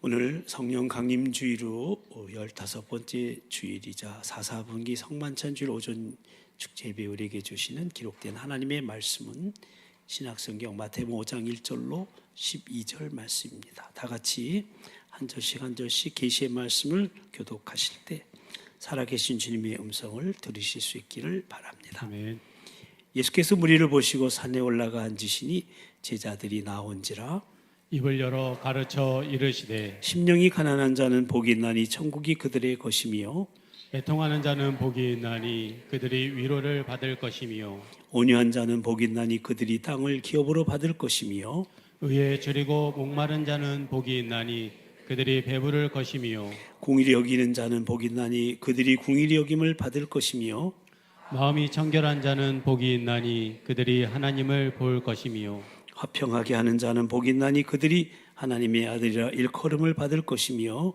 오늘 성령 강림 주일로 15번째 주일이자 사사분기 성만찬 주일 오전 축제 예배 우리에게 주시는 기록된 하나님의 말씀은 신약성경 마태복음 5장 1절로 12절 말씀입니다. 다 같이 한 절씩 한 절씩 계시의 말씀을 교독하실 때 살아계신 주님의 음성을 들으실 수 있기를 바랍니다. 아멘. 예수께서 무리를 보시고 산에 올라가 앉으시니 제자들이 나온지라 입을 열어 가르쳐 이르시되 심령이 가난한 자는 복이 있나니 천국이 그들의 것이며 애통하는 자는 복이 있나니 그들이 위로를 받을 것이며 온유한 자는 복이 있나니 그들이 땅을 기업으로 받을 것이며 의에 줄이고 목마른 자는 복이 있나니 그들이 배부를 것이며 공의를 여기는 자는 복이 있나니 그들이 공의를 여김을 받을 것이며 마음이 청결한 자는 복이 있나니 그들이 하나님을 볼 것이며 화평하게 하는 자는 복이 있나니 그들이 하나님의 아들이라 일컬음을 받을 것이며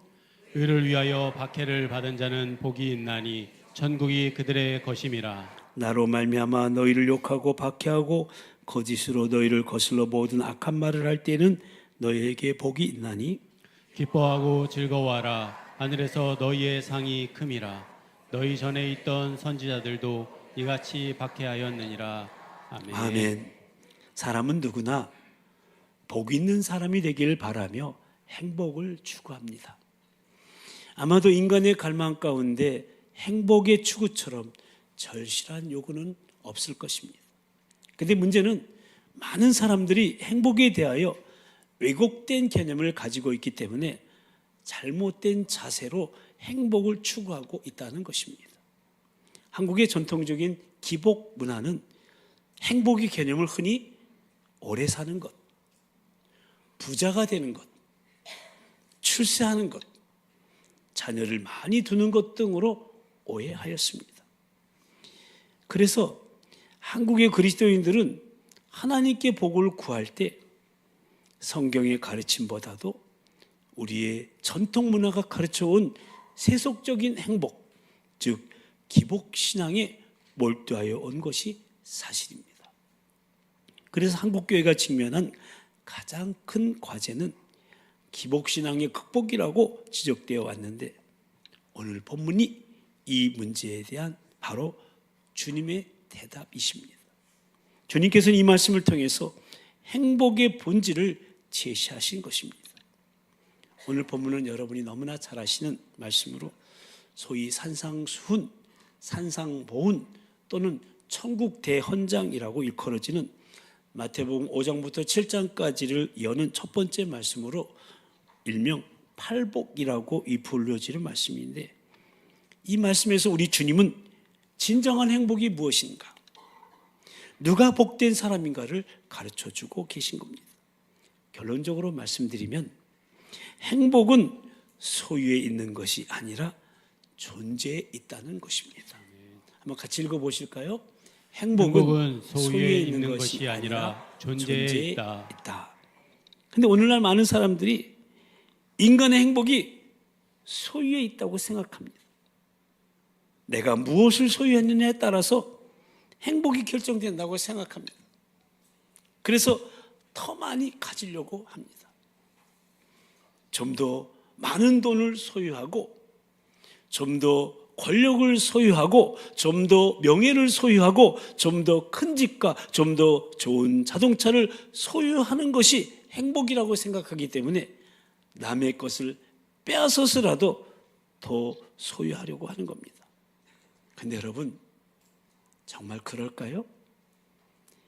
의를 위하여 박해를 받은 자는 복이 있나니 천국이 그들의 것임이라. 나로 말미암아 너희를 욕하고 박해하고 거짓으로 너희를 거슬러 모든 악한 말을 할 때는 너희에게 복이 있나니 기뻐하고 즐거워하라. 하늘에서 너희의 상이 큼이라. 너희 전에 있던 선지자들도 이같이 박해하였느니라. 아멘. 아멘. 사람은 누구나 복 있는 사람이 되기를 바라며 행복을 추구합니다. 아마도 인간의 갈망 가운데 행복의 추구처럼 절실한 요구는 없을 것입니다. 그런데 문제는 많은 사람들이 행복에 대하여 왜곡된 개념을 가지고 있기 때문에 잘못된 자세로 행복을 추구하고 있다는 것입니다. 한국의 전통적인 기복 문화는 행복의 개념을 흔히 오래 사는 것, 부자가 되는 것, 출세하는 것, 자녀를 많이 두는 것 등으로 오해하였습니다. 그래서 한국의 그리스도인들은 하나님께 복을 구할 때 성경의 가르침보다도 우리의 전통 문화가 가르쳐온 세속적인 행복, 즉 기복신앙에 몰두하여 온 것이 사실입니다. 그래서 한국교회가 직면한 가장 큰 과제는 기복신앙의 극복이라고 지적되어 왔는데 오늘 본문이 이 문제에 대한 바로 주님의 대답이십니다. 주님께서는 이 말씀을 통해서 행복의 본질을 제시하신 것입니다. 오늘 본문은 여러분이 너무나 잘 아시는 말씀으로 소위 산상수훈, 산상보훈 또는 천국 대헌장이라고 일컬어지는 마태복음 5장부터 7장까지를 여는 첫 번째 말씀으로 일명 팔복이라고 불려지는 말씀인데 이 말씀에서 우리 주님은 진정한 행복이 무엇인가, 누가 복된 사람인가를 가르쳐주고 계신 겁니다. 결론적으로 말씀드리면 행복은 소유에 있는 것이 아니라 존재에 있다는 것입니다. 한번 같이 읽어보실까요? 행복은 소유에 있는 것이 아니라 존재에 있다. 그런데 오늘날 많은 사람들이 인간의 행복이 소유에 있다고 생각합니다. 내가 무엇을 소유했느냐에 따라서 행복이 결정된다고 생각합니다. 그래서 더 많이 가지려고 합니다. 좀 더 많은 돈을 소유하고 좀 더 권력을 소유하고 좀 더 명예를 소유하고 좀 더 큰 집과 좀 더 좋은 자동차를 소유하는 것이 행복이라고 생각하기 때문에 남의 것을 빼앗아서라도 더 소유하려고 하는 겁니다. 그런데 여러분, 정말 그럴까요?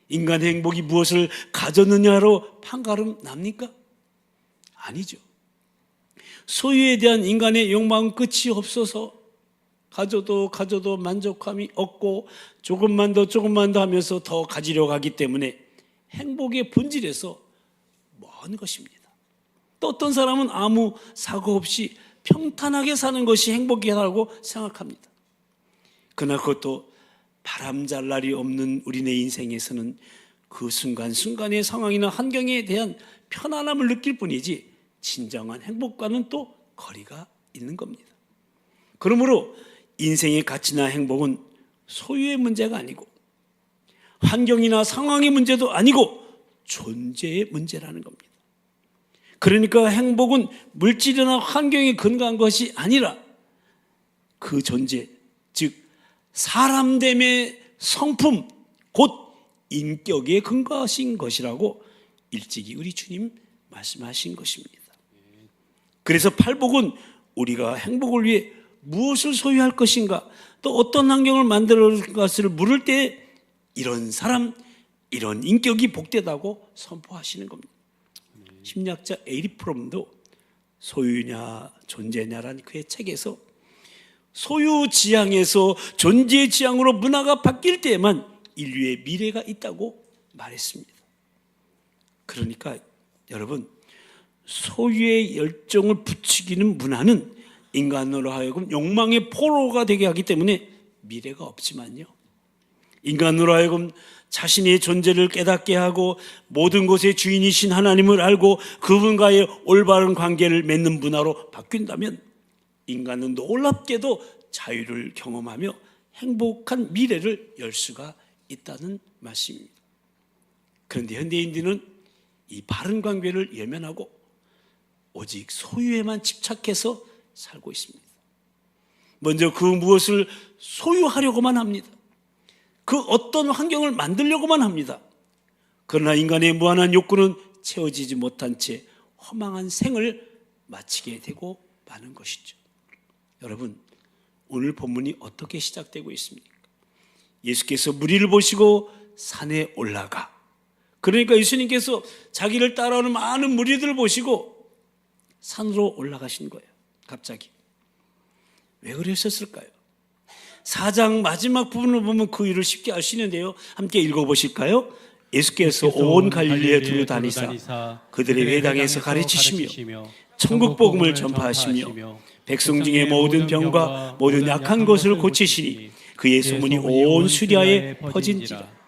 인간의 행복이 무엇을 가졌느냐로 판가름 납니까? 아니죠. 소유에 대한 인간의 욕망은 끝이 없어서 가져도 만족함이 없고 조금만 더 하면서 더 가지려고 하기 때문에 행복의 본질에서 먼 것입니다. 또 어떤 사람은 아무 사고 없이 평탄하게 사는 것이 행복이라고 생각합니다. 그러나 그것도 바람잘 날이 없는 우리네 인생에서는 그 순간순간의 상황이나 환경에 대한 편안함을 느낄 뿐이지 진정한 행복과는 또 거리가 있는 겁니다. 그러므로 인생의 가치나 행복은 소유의 문제가 아니고 환경이나 상황의 문제도 아니고 존재의 문제라는 겁니다. 그러니까 행복은 물질이나 환경에 근거한 것이 아니라 그 존재, 즉 사람됨의 성품, 곧 인격에 근거하신 것이라고 일찍이 우리 주님 말씀하신 것입니다. 그래서 팔복은 우리가 행복을 위해 무엇을 소유할 것인가, 또 어떤 환경을 만들 것을 물을 때 이런 사람, 이런 인격이 복되다고 선포하시는 겁니다. 심리학자 에이리 프롬도 소유냐 존재냐라는 그의 책에서 소유지향에서 존재지향으로 문화가 바뀔 때에만 인류의 미래가 있다고 말했습니다. 그러니까 여러분, 소유의 열정을 부추기는 문화는 인간으로 하여금 욕망의 포로가 되게 하기 때문에 미래가 없지만요, 인간으로 하여금 자신의 존재를 깨닫게 하고 모든 것의 주인이신 하나님을 알고 그분과의 올바른 관계를 맺는 문화로 바뀐다면 인간은 놀랍게도 자유를 경험하며 행복한 미래를 열 수가 있다는 말씀입니다. 그런데 현대인들은 이 바른 관계를 외면하고 오직 소유에만 집착해서 살고 있습니다. 먼저 그 무엇을 소유하려고만 합니다. 그 어떤 환경을 만들려고만 합니다. 그러나 인간의 무한한 욕구는 채워지지 못한 채 허망한 생을 마치게 되고 마는 것이죠. 여러분, 오늘 본문이 어떻게 시작되고 있습니까? 예수께서 무리를 보시고 산에 올라가, 그러니까 예수님께서 자기를 따라오는 많은 무리들을 보시고 산으로 올라가신 거예요. 갑자기. 왜 그러셨을까요? 4장 마지막 부분을 보면 그 일을 쉽게 알 수 있는데요, 함께 읽어보실까요? 예수께서 온 갈릴리에 두루 다니사 그들의 회당에서 가르치시며 천국 복음을 전파하시며 백성 중에 모든 병과 모든 약한 것을 고치시니 그의 소문이 온 수리아에 퍼진지라.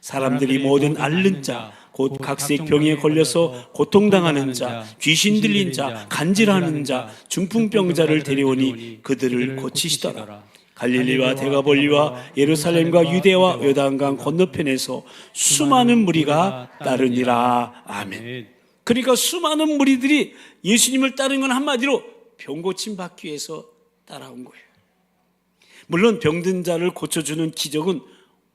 사람들이 모든 앓는 자, 곧 각색 병에 걸려서 고통당하는 자, 귀신 들린 자, 간질하는 자, 중풍병자를 데려오니 그들을 고치시더라. 갈릴리와 데가볼리와 예루살렘과 유대와 요단강 건너편에서 수많은 무리가 따르니라. 아멘. 그러니까 수많은 무리들이 예수님을 따르는 건 한마디로 병 고침 받기 위해서 따라온 거예요. 물론 병든 자를 고쳐주는 기적은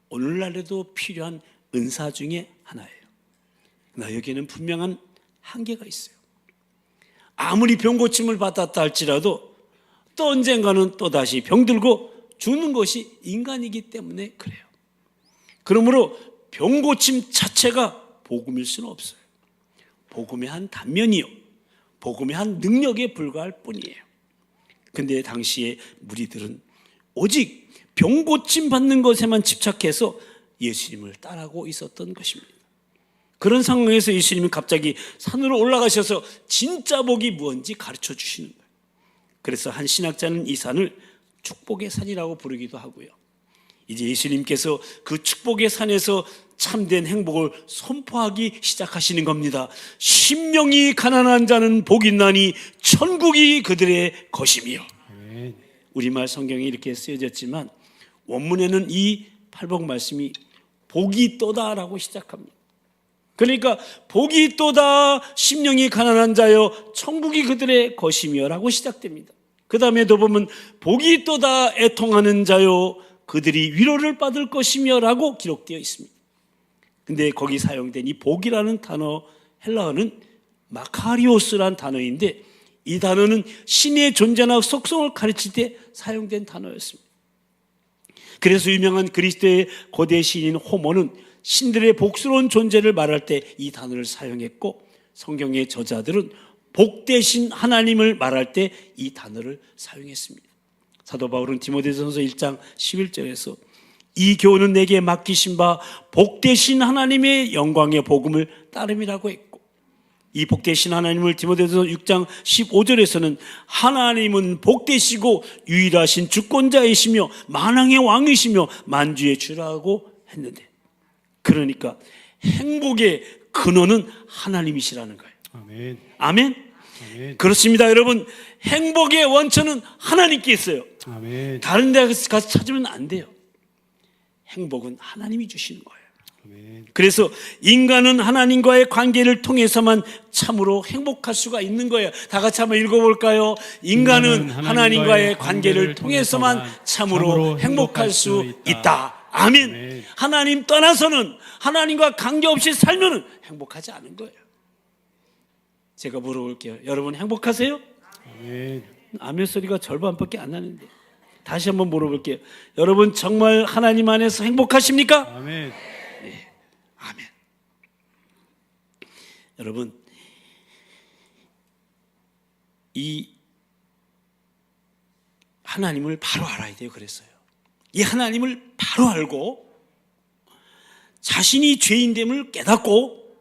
오늘날에도 필요한 은사 중에 하나예요. 그러나 여기에는 분명한 한계가 있어요. 아무리 병 고침을 받았다 할지라도 또 언젠가는 또다시 병들고 죽는 것이 인간이기 때문에 그래요. 그러므로 병 고침 자체가 복음일 수는 없어요. 복음의 한 단면이요, 복음의 한 능력에 불과할 뿐이에요. 근데 당시에 무리들은 오직 병 고침 받는 것에만 집착해서 예수님을 따라하고 있었던 것입니다. 그런 상황에서 예수님은 갑자기 산으로 올라가셔서 진짜 복이 무엇인지 가르쳐 주시는 거예요. 그래서 한 신학자는 이 산을 축복의 산이라고 부르기도 하고요, 이제 예수님께서 그 축복의 산에서 참된 행복을 선포하기 시작하시는 겁니다. 심령이 가난한 자는 복이 있나니 천국이 그들의 것이며. 우리말 성경에 이렇게 쓰여졌지만 원문에는 이 팔복 말씀이 복이 있도다라고 시작합니다. 그러니까 복이 있도다, 심령이 가난한 자여 천국이 그들의 것이며 라고 시작됩니다. 그 다음에도 보면 복이 있도다 애통하는 자여 그들이 위로를 받을 것이며 라고 기록되어 있습니다. 근데 거기 사용된 이 복이라는 단어, 헬라어는 마카리오스라는 단어인데 이 단어는 신의 존재나 속성을 가르칠 때 사용된 단어였습니다. 그래서 유명한 그리스도의 고대 시인인 호모는 신들의 복스러운 존재를 말할 때 이 단어를 사용했고, 성경의 저자들은 복 대신 하나님을 말할 때 이 단어를 사용했습니다. 사도 바울은 디모데전서 1장 11절에서 이 교훈은 내게 맡기신 바 복 대신 하나님의 영광의 복음을 따름이라고 했고, 이 복 대신 하나님을 디모데전서 6장 15절에서는 하나님은 복 대시고 유일하신 주권자이시며 만왕의 왕이시며 만주의 주라고 했는데, 그러니까 행복의 근원은 하나님이시라는 거예요. 아멘. 아멘. 아멘. 그렇습니다, 여러분. 행복의 원천은 하나님께 있어요. 아멘. 다른 데 가서 찾으면 안 돼요. 행복은 하나님이 주시는 거예요. 아멘. 그래서 인간은 하나님과의 관계를 통해서만 참으로 행복할 수가 있는 거예요. 다 같이 한번 읽어볼까요? 인간은 하나님과의 관계를 통해서만 참으로 행복할 수 있다. 아멘. 아멘. 하나님 떠나서는, 하나님과 관계없이 살면 행복하지 않은 거예요. 제가 물어볼게요. 여러분 행복하세요? 아멘. 아멘 소리가 절반밖에 안 나는데. 다시 한번 물어볼게요. 여러분 정말 하나님 안에서 행복하십니까? 아멘. 아멘. 여러분, 이 하나님을 바로 알아야 돼요. 그랬어요. 이 하나님을 바로 알고 자신이 죄인됨을 깨닫고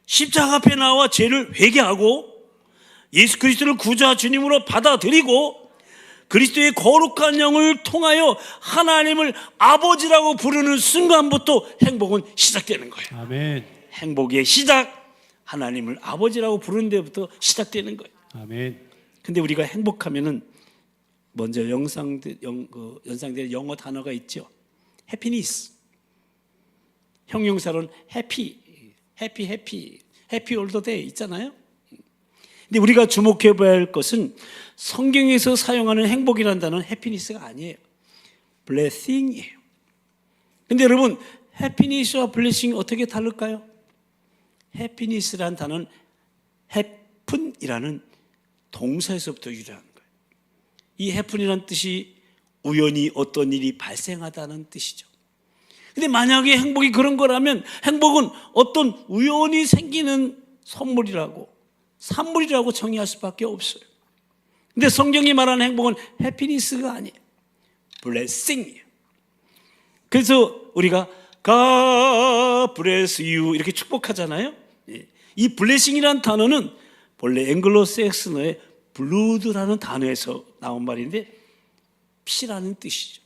십자가 앞에 나와 죄를 회개하고 예수 그리스도를 구주와 주님으로 받아들이고 그리스도의 거룩한 영을 통하여 하나님을 아버지라고 부르는 순간부터 행복은 시작되는 거예요. 아멘. 행복의 시작, 하나님을 아버지라고 부르는 데부터 시작되는 거예요. 아멘. 근데 우리가 행복하면은 먼저 연상되는 영어 단어가 있죠. 해피니스. 형용사로는 해피 올더 데이 있잖아요. 근데 우리가 주목해 봐야 할 것은 성경에서 사용하는 행복이라는 단어는 해피니스가 아니에요. 블레싱이에요. 근데 여러분, 해피니스와 블레싱이 어떻게 다를까요? 해피니스라는 단어는 해픈이라는 동사에서부터 유래한 거예요. 이 해픈이라는 뜻이 우연히 어떤 일이 발생하다는 뜻이죠. 근데 만약에 행복이 그런 거라면 행복은 어떤 우연히 생기는 선물이라고, 산물이라고 정의할 수밖에 없어요. 근데 성경이 말하는 행복은 해피니스가 아니에요. 블레싱이에요. 그래서 우리가 God bless you 이렇게 축복하잖아요. 이 블레싱이라는 단어는 본래 앵글로색슨어의 블루드라는 단어에서 나온 말인데 피라는 뜻이죠.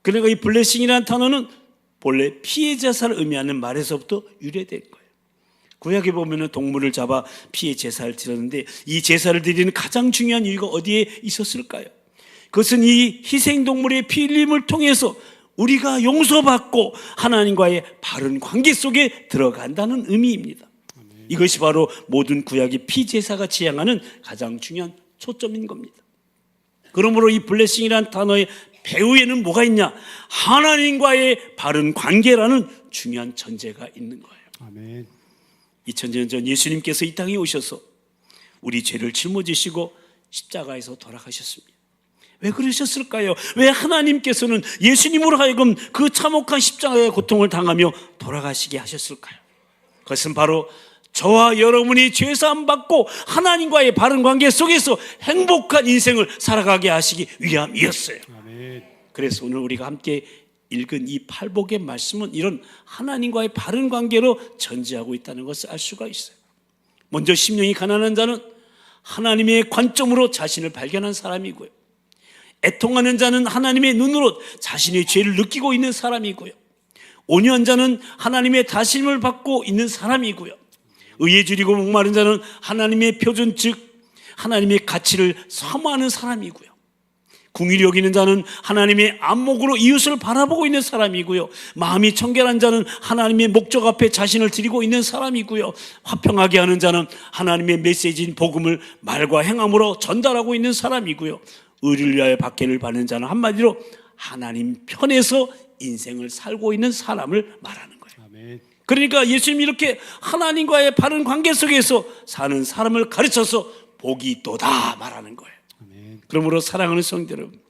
그러니까 이 블레싱이라는 단어는 본래 피의 제사를 의미하는 말에서부터 유래된 거예요. 구약에 보면 동물을 잡아 피의 제사를 드렸는데 이 제사를 드리는 가장 중요한 이유가 어디에 있었을까요? 그것은 이 희생동물의 피 흘림을 통해서 우리가 용서받고 하나님과의 바른 관계 속에 들어간다는 의미입니다. 이것이 바로 모든 구약의 피제사가 지향하는 가장 중요한 초점인 겁니다. 그러므로 이 블레싱이라는 단어의 배후에는 뭐가 있냐? 하나님과의 바른 관계라는 중요한 전제가 있는 거예요. 아멘. 2000년 전 예수님께서 이 땅에 오셔서 우리 죄를 짊어지시고 십자가에서 돌아가셨습니다. 왜 그러셨을까요? 왜 하나님께서는 예수님으로 하여금 그 참혹한 십자가의 고통을 당하며 돌아가시게 하셨을까요? 그것은 바로 저와 여러분이 죄사함 받고 하나님과의 바른 관계 속에서 행복한 인생을 살아가게 하시기 위함이었어요. 아멘. 그래서 오늘 우리가 함께 읽은 이 팔복의 말씀은 이런 하나님과의 바른 관계로 전제하고 있다는 것을 알 수가 있어요. 먼저 심령이 가난한 자는 하나님의 관점으로 자신을 발견한 사람이고요. 애통하는 자는 하나님의 눈으로 자신의 죄를 느끼고 있는 사람이고요. 온유한 자는 하나님의 다스림을 받고 있는 사람이고요. 의에 줄이고 목마른 자는 하나님의 표준, 즉 하나님의 가치를 사모하는 사람이고요. 궁일이 여기는 자는 하나님의 안목으로 이웃을 바라보고 있는 사람이고요. 마음이 청결한 자는 하나님의 목적 앞에 자신을 드리고 있는 사람이고요. 화평하게 하는 자는 하나님의 메시지인 복음을 말과 행함으로 전달하고 있는 사람이고요. 의를 위하여 박해를 받는 자는 한마디로 하나님 편에서 인생을 살고 있는 사람을 말하는 거예요. 아멘. 그러니까 예수님이 이렇게 하나님과의 바른 관계 속에서 사는 사람을 가르쳐서 복이 있도다 말하는 거예요. 아멘. 그러므로 사랑하는 성도 여러분,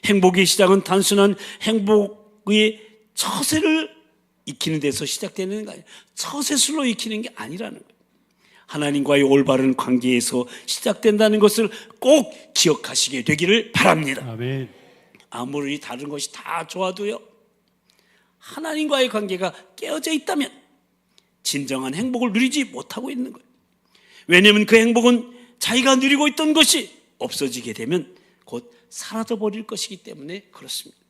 행복의 시작은 단순한 행복의 처세를 익히는 데서 시작되는 거 아니에요. 처세술로 익히는 게 아니라는 거예요. 하나님과의 올바른 관계에서 시작된다는 것을 꼭 기억하시게 되기를 바랍니다. 아멘. 아무리 다른 것이 다 좋아도요, 하나님과의 관계가 깨어져 있다면 진정한 행복을 누리지 못하고 있는 거예요. 왜냐하면 그 행복은 자기가 누리고 있던 것이 없어지게 되면 곧 사라져버릴 것이기 때문에 그렇습니다.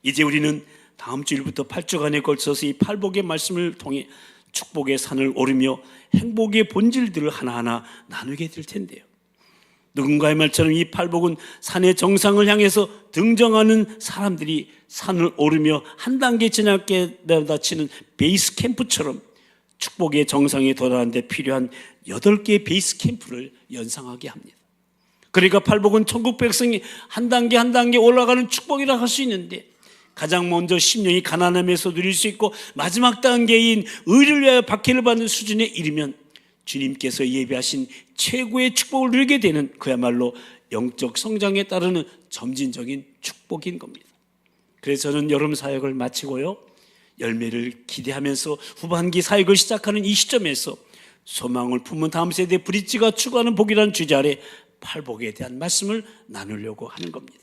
이제 우리는 다음 주일부터 8주간에 걸쳐서 이 팔복의 말씀을 통해 축복의 산을 오르며 행복의 본질들을 하나하나 나누게 될 텐데요. 누군가의 말처럼 이 팔복은 산의 정상을 향해서 등정하는 사람들이 산을 오르며 한 단계 지나게 내다치는 베이스 캠프처럼 축복의 정상에 도달하는 데 필요한 8개의 베이스 캠프를 연상하게 합니다. 그러니까 팔복은 천국 백성이 한 단계 한 단계 올라가는 축복이라 할 수 있는데, 가장 먼저 심령이 가난함에서 누릴 수 있고 마지막 단계인 의를 위하여 박해를 받는 수준에 이르면 주님께서 예비하신 최고의 축복을 누리게 되는, 그야말로 영적 성장에 따르는 점진적인 축복인 겁니다. 그래서 저는 여름 사역을 마치고요, 열매를 기대하면서 후반기 사역을 시작하는 이 시점에서 소망을 품은 다음 세대 브릿지가 추구하는 복이라는 주제 아래 팔복에 대한 말씀을 나누려고 하는 겁니다.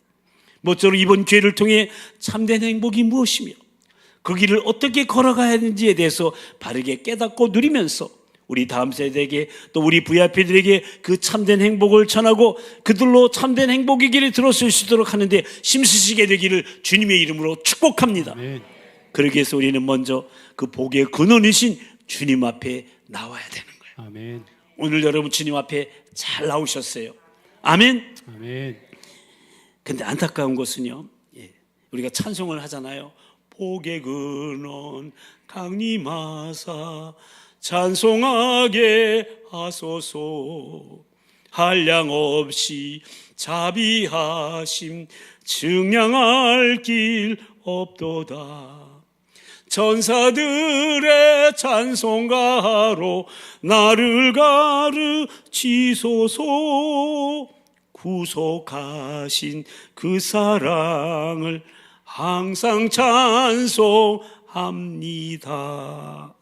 모쪼록 이번 기회를 통해 참된 행복이 무엇이며 그 길을 어떻게 걸어가야 하는지에 대해서 바르게 깨닫고 누리면서 우리 다음 세대에게, 또 우리 VIP들에게 그 참된 행복을 전하고 그들로 참된 행복의 길에 들어설 수 있도록 하는데 힘쓰시게 되기를 주님의 이름으로 축복합니다. 아멘. 그러기 위해서 우리는 먼저 그 복의 근원이신 주님 앞에 나와야 되는 거예요. 아멘. 오늘 여러분 주님 앞에 잘 나오셨어요. 아멘. 아멘. 근데 안타까운 것은요, 우리가 찬송을 하잖아요. 복의 근원 강림하사 찬송하게 하소서, 한량없이 자비하심 증량할 길 없도다. 천사들의 찬송가로 나를 가르치소서, 구속하신 그 사랑을 항상 찬송합니다.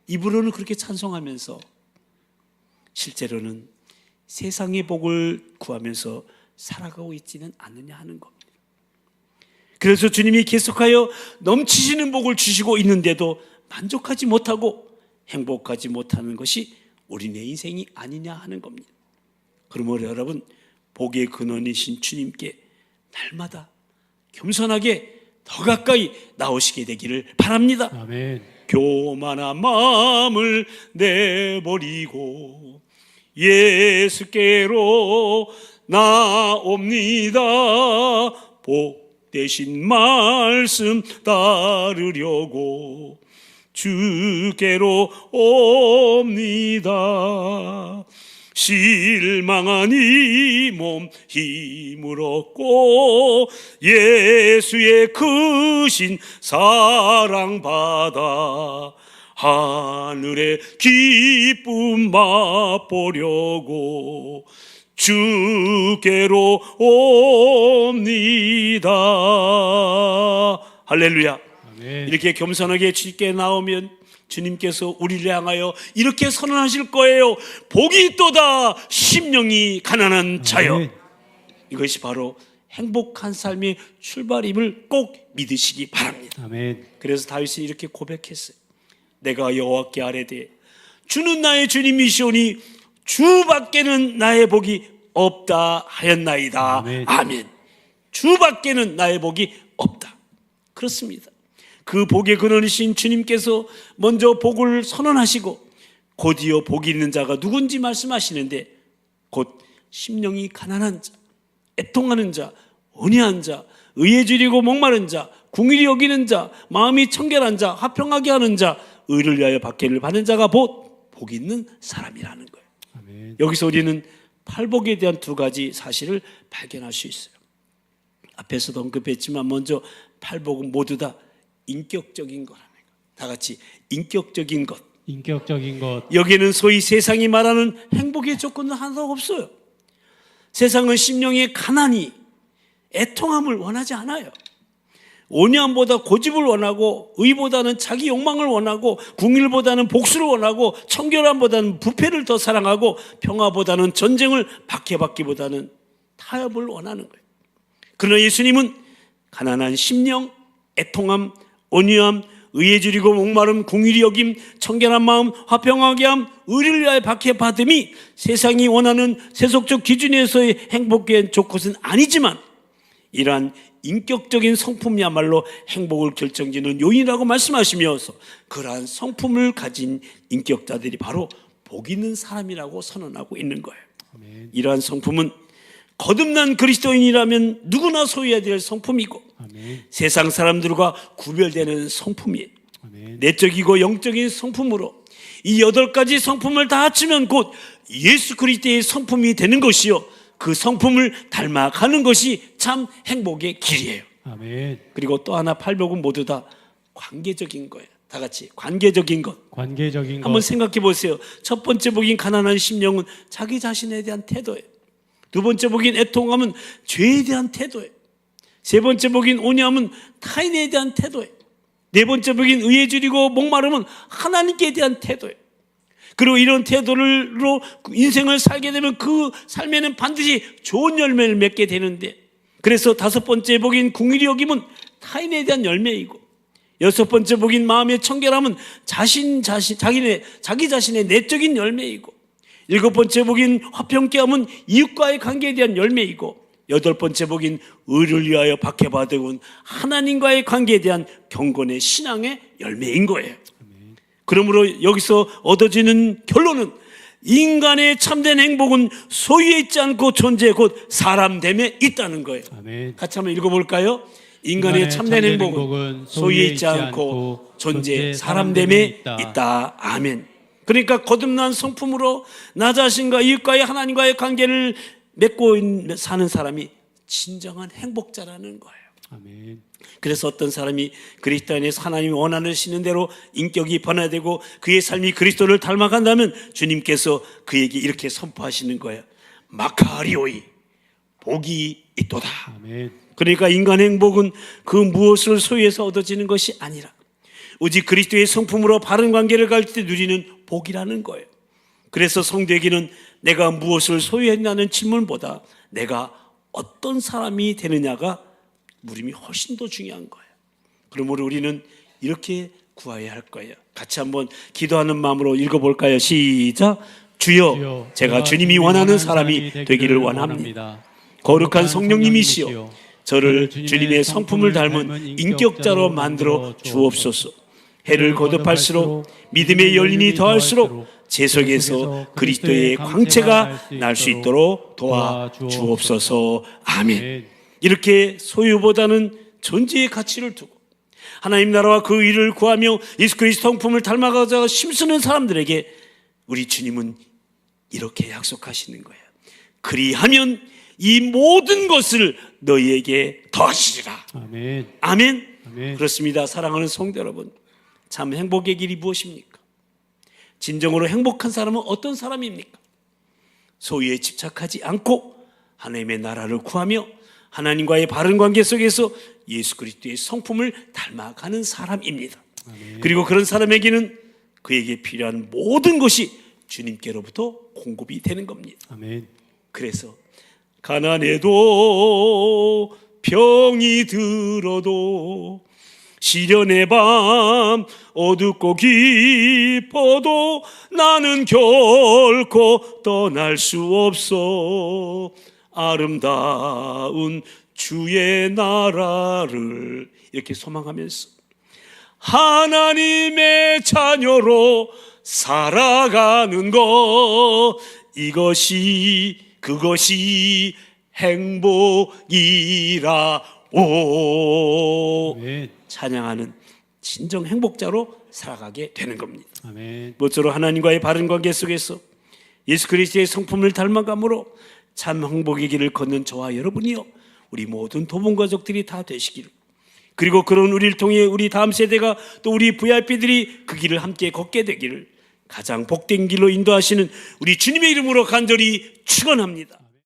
입으로는 그렇게 찬송하면서 실제로는 세상의 복을 구하면서 살아가고 있지는 않느냐 하는 겁니다. 그래서 주님이 계속하여 넘치시는 복을 주시고 있는데도 만족하지 못하고 행복하지 못하는 것이 우리네 인생이 아니냐 하는 겁니다. 그러므로 여러분, 복의 근원이신 주님께 날마다 겸손하게 더 가까이 나오시게 되기를 바랍니다. 아멘. 교만한 마음을 내버리고 예수께로 나옵니다. 복되신 말씀 따르려고 주께로 옵니다. 실망한 이 몸 힘을 얻고 예수의 크신 사랑 받아 하늘의 기쁨 맛보려고 주께로 옵니다. 할렐루야. 아멘. 이렇게 겸손하게 주께 나오면 주님께서 우리를 향하여 이렇게 선언하실 거예요. 복이 있도다 심령이 가난한 자여. 아멘. 이것이 바로 행복한 삶의 출발임을 꼭 믿으시기 바랍니다. 아멘. 그래서 다윗은 이렇게 고백했어요. 내가 여호와께 아뢰되 주는 나의 주님이시오니 주밖에는 나의 복이 없다 하였나이다. 아멘. 아멘. 주밖에는 나의 복이 없다. 그렇습니다. 그 복의 근원이신 주님께서 먼저 복을 선언하시고 곧이어 복이 있는 자가 누군지 말씀하시는데, 곧 심령이 가난한 자, 애통하는 자, 온유한 자, 의에 줄이고 목마른 자, 궁일이 여기는 자, 마음이 청결한 자, 화평하게 하는 자, 의를 위하여 박해를 받는 자가 복 있는 사람이라는 거예요. 아멘. 여기서 우리는 팔복에 대한 두 가지 사실을 발견할 수 있어요. 앞에서도 언급했지만 먼저 팔복은 모두 다 인격적인 거라는 거. 다 같이 인격적인 것. 인격적인 것. 여기에는 소위 세상이 말하는 행복의 조건은 하나도 없어요. 세상은 심령의 가난이, 애통함을 원하지 않아요. 온유함보다 고집을 원하고, 의보다는 자기 욕망을 원하고, 궁일보다는 복수를 원하고, 청결함보다는 부패를 더 사랑하고, 평화보다는 전쟁을 박해받기보다는 타협을 원하는 거예요. 그러나 예수님은 가난한 심령, 애통함, 온유함, 의에 줄이고 목마름, 궁일이 여김, 청결한 마음, 화평하게 함, 의를 위하여 박해받음이 세상이 원하는 세속적 기준에서의 행복의 조건은 아니지만 이러한 인격적인 성품이야말로 행복을 결정짓는 요인이라고 말씀하시면서 그러한 성품을 가진 인격자들이 바로 복 있는 사람이라고 선언하고 있는 거예요. 아멘. 이러한 성품은 거듭난 그리스도인이라면 누구나 소유해야 될 성품이고 아멘. 세상 사람들과 구별되는 성품이에요. 아멘. 내적이고 영적인 성품으로 이 8가지 성품을 다 합치면 곧 예수 그리스도의 성품이 되는 것이요, 그 성품을 닮아가는 것이 참 행복의 길이에요. 아멘. 그리고 또 하나, 팔복은 모두 다 관계적인 거예요. 다 같이 관계적인 것. 관계적인 것. 한번 생각해 보세요. 첫 번째 복인 가난한 심령은 자기 자신에 대한 태도예요. 두 번째 복인 애통함은 죄에 대한 태도예요. 세 번째 복인 온유함은 타인에 대한 태도예요. 네 번째 복인 의에 줄이고 목마름은 하나님께 대한 태도예요. 그리고 이런 태도로 인생을 살게 되면 그 삶에는 반드시 좋은 열매를 맺게 되는데, 그래서 다섯 번째 복인 궁일이 여김은 타인에 대한 열매이고, 여섯 번째 복인 마음의 청결함은 자기 자신의 내적인 열매이고, 일곱 번째 복인 화평케함은 이웃과의 관계에 대한 열매이고, 여덟 번째 복인 의를 위하여 박해받은 하나님과의 관계에 대한 경건의 신앙의 열매인 거예요. 그러므로 여기서 얻어지는 결론은 인간의 참된 행복은 소유에 있지 않고 존재 곧 사람됨에 있다는 거예요. 아멘. 같이 한번 읽어볼까요? 인간의 참된 행복은 소유에 있지 않고 존재 사람됨에 있다. 아멘. 그러니까 거듭난 성품으로 나 자신과 이웃과의 하나님과의 관계를 맺고 사는 사람이 진정한 행복자라는 거예요. 아멘. 그래서 어떤 사람이 그리스도 안에서 하나님이 원하시는 대로 인격이 변화되고 그의 삶이 그리스도를 닮아간다면 주님께서 그에게 이렇게 선포하시는 거예요. 마카리오이, 복이 있도다. 아멘. 그러니까 인간 행복은 그 무엇을 소유해서 얻어지는 것이 아니라 오직 그리스도의 성품으로 바른 관계를 가질 때 누리는 복이라는 거예요. 그래서 성도에게는 내가 무엇을 소유했냐는 질문보다 내가 어떤 사람이 되느냐가 물음이 훨씬 더 중요한 거예요. 그러므로 우리는 이렇게 구해야 할 거예요. 같이 한번 기도하는 마음으로 읽어볼까요? 시작. 주여, 제가 주님이 원하는 사람이 되기를 원합니다. 거룩한 성령님이시여, 저를 주님의 성품을 닮은 인격자로 만들어 주옵소서. 해를 거듭할수록 믿음의 열린이 더할수록 제 속에서 그리스도의 광채가 날 수 있도록 도와주옵소서. 아멘. 이렇게 소유보다는 존재의 가치를 두고 하나님 나라와 그 일을 구하며 예수 그리스도 성품을 닮아가자 힘쓰는 사람들에게 우리 주님은 이렇게 약속하시는 거예요. 그리하면 이 모든 것을 너희에게 더하시리라. 아멘. 아멘. 아멘. 그렇습니다. 사랑하는 성도 여러분, 참 행복의 길이 무엇입니까? 진정으로 행복한 사람은 어떤 사람입니까? 소유에 집착하지 않고 하나님의 나라를 구하며 하나님과의 바른 관계 속에서 예수 그리스도의 성품을 닮아가는 사람입니다. 아멘. 그리고 그런 사람에게는 그에게 필요한 모든 것이 주님께로부터 공급이 되는 겁니다. 아멘. 그래서 가난해도 병이 들어도 시련의 밤 어둡고 깊어도 나는 결코 떠날 수 없어. 아름다운 주의 나라를 이렇게 소망하면서 하나님의 자녀로 살아가는 것, 그것이 행복이라. 오, 아멘. 찬양하는 진정 행복자로 살아가게 되는 겁니다. 아멘. 모쪼록 하나님과의 바른 관계 속에서 예수 그리스도의 성품을 닮아감으로 참 행복의 길을 걷는 저와 여러분이요, 우리 모든 도본 가족들이 다 되시기를, 그리고 그런 우리를 통해 우리 다음 세대가 또 우리 VIP들이 그 길을 함께 걷게 되기를 가장 복된 길로 인도하시는 우리 주님의 이름으로 간절히 축원합니다.